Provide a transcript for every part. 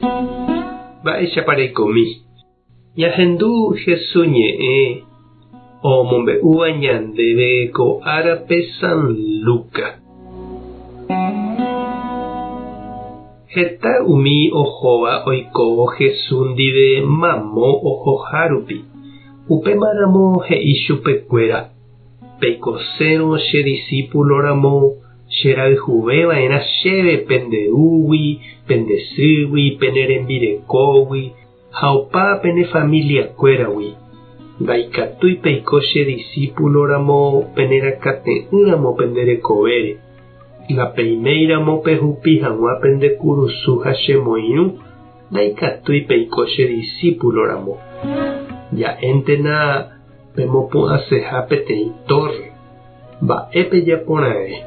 Mba'éichapareikomi. Ñahendu Jesús ñe'ẽ omombe'úva ñandéve ko árape San Lucas. Heta umi ohóva oikóvo Jesús ndive mamo ohohárupi. Upémaramo he'i chupekuéra: peikosérõ che discípuloramo cherayhuveva'erã chéve penderúgui, pendesýgui, penerembirekógui ha opa pene familiakuéragui. Ndaikatúi peiko che discípuloramo penerakate'ỹramo penderekovére. Ngapeiméramo pehupi hag̃ua pendekurusu ha chemoirũ. Ndaikatúi peiko che discípuloramo. Ja'éntena pemopu'ãseha peteĩ torre. Mba'épe japorãre.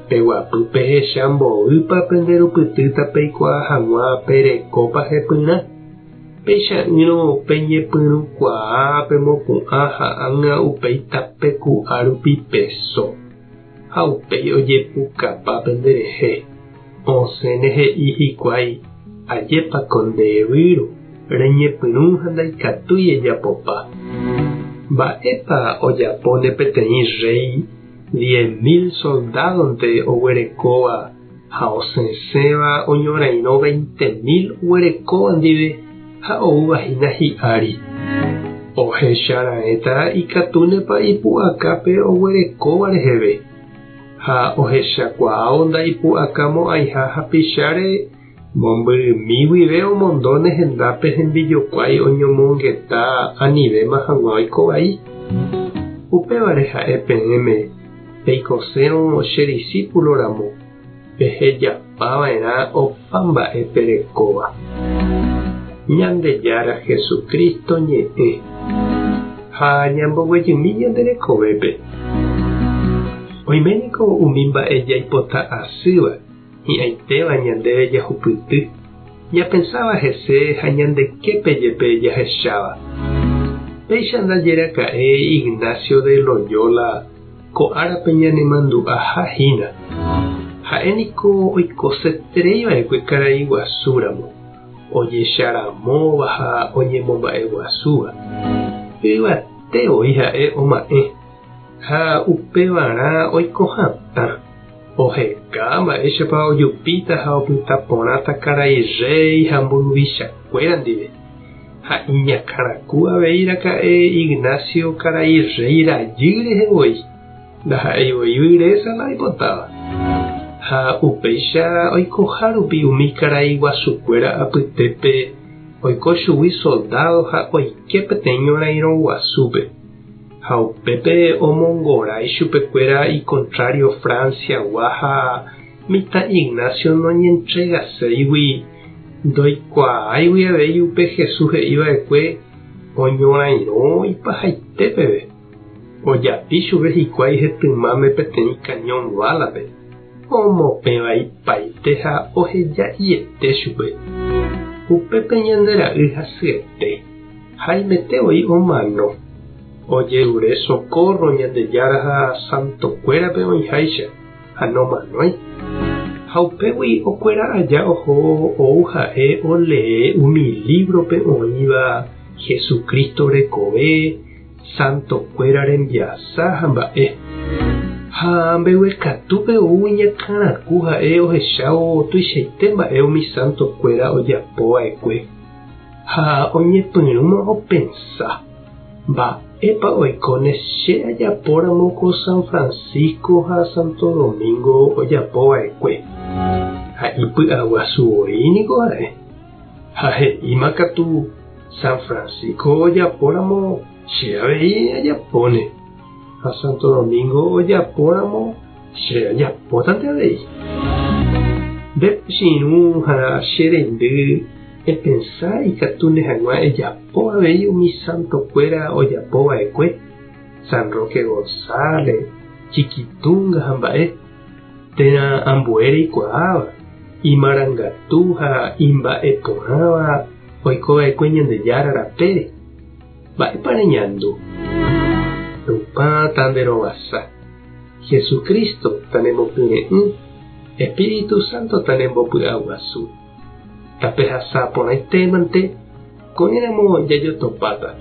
Peguapy pehecha mboýpa penderupytýta peikuaa hag̃ua perekópa hepyrã. Peicha'ỹrõ peñepyrũkuaa pemopu'ã ha ág̃a upéi tapeku árupi peso. Ha upéi ojepukapa penderehe. Osẽne he'i hikuái: ajépako ndeyvýru. Reñepyrũ ha ndaikatúi ejapopa. Mba'épa ojapóne peteĩ rey 10.000 soldadonte oguerekóva ha osẽséva oñorairõ 20.000 oguerekóva ndive ha oúvahína hi'ári. Ohechara'ẽta ikatúnepa ipu'akápe oguerekóva reheve. Ha ohechakuaávo ndaipu'akamo'ãiha hapicháre momby'ymi guive omondo nehendápe hembijokuái oñomongeta anivéma hag̃ua oiko vai. Upévare ha'e peẽme peikosérõ che discípuloramo pehejapava'erã opa mba'e perekóva. Ñandejára Jesukristo ñe'ẽ ha ñamboguejymi ñanderekovépe. Oiméniko umi mba'e jaipota asýva hi'ãitéva ñandéve jahupyty. Ñapensáva hese ha ñandeképe jepe jahecháva. Péicha ndajeraka'e Ignacio de Loyola ko árape ñanemandu'ahahína. Ha'éniko oikosetereiva'ekue karai guasúramo. Ojecharamóva ha oñemomba'eguasúva. Yvate oĩ ha'e oma'ẽ. Ha upevarã oikohatã. Oheka mba'éichapa ojupíta ha opytaporãta karai rey ha mburuvichakuéra ndive. Ha iñakãraku aveíraka'e Ignacio karai rey rajy rehevoi. Ndaha'eivoi vyresa naipotáva. Ha upéicha oikohárupi umi karai guasukuéra apytépe oiko chugui soldado ha oike peteĩ ñorairõ guasúpe. Ha upépe omongorái chupekuéra icontrario Franciagua ha mitã Ignacio noñentregaséigui ndoikuaáigui avei upe Jesús he'íva'ekue oñorairõ ipahaitépeve. Ojapi chupe hikuái hetymáme peteĩ cañón bálape. Omopẽva ipaite ha oheja'íete chupe. Upépe ñandera'y hasyete. Haimete omano. Oje'ure socorro ñandejára ha santokuérape oĩháicha ha nomanói. Ha upégui okuera aja oho ou ha'e olee umi librope oĩva Jesukristo rekove, santokuéra rembiasa ha mba'e. Ha mbeguekatúpe ou iñakãraku ha'e ohechávo tuichaite mba'e umi santokuéra ojapova'ekue. Ha oñepyrũma opensa: mba'épa oikóne che ajapóramo ko San Francisco ha Santo Domingo ojapova'ekue. Ha ipy'aguasuvoíniko ha'e. Ha he'íma katu San Francisco ojapóramo che avei ajapóne. Ha Santo Domingo ojapóramo che ajapótante avei. Ndepochinũ ha che rendy epensá ikatúne hag̃ua ejapo avei umi santokuéra ojapova'ekue. San Roque González, Chiquitunga ha mba'e. Térã ambuére ikuaáva, imarangatu ha imba'eporãva oikova'ekue Ñandejára rapére. Mba'épa reñandu. Tupã tanderovasa. Jesucristo tanembopyre'ỹ. Espíritu Santo tanembopy'aguasu. Tapes a sapo na temante, con enamo ya yo topata.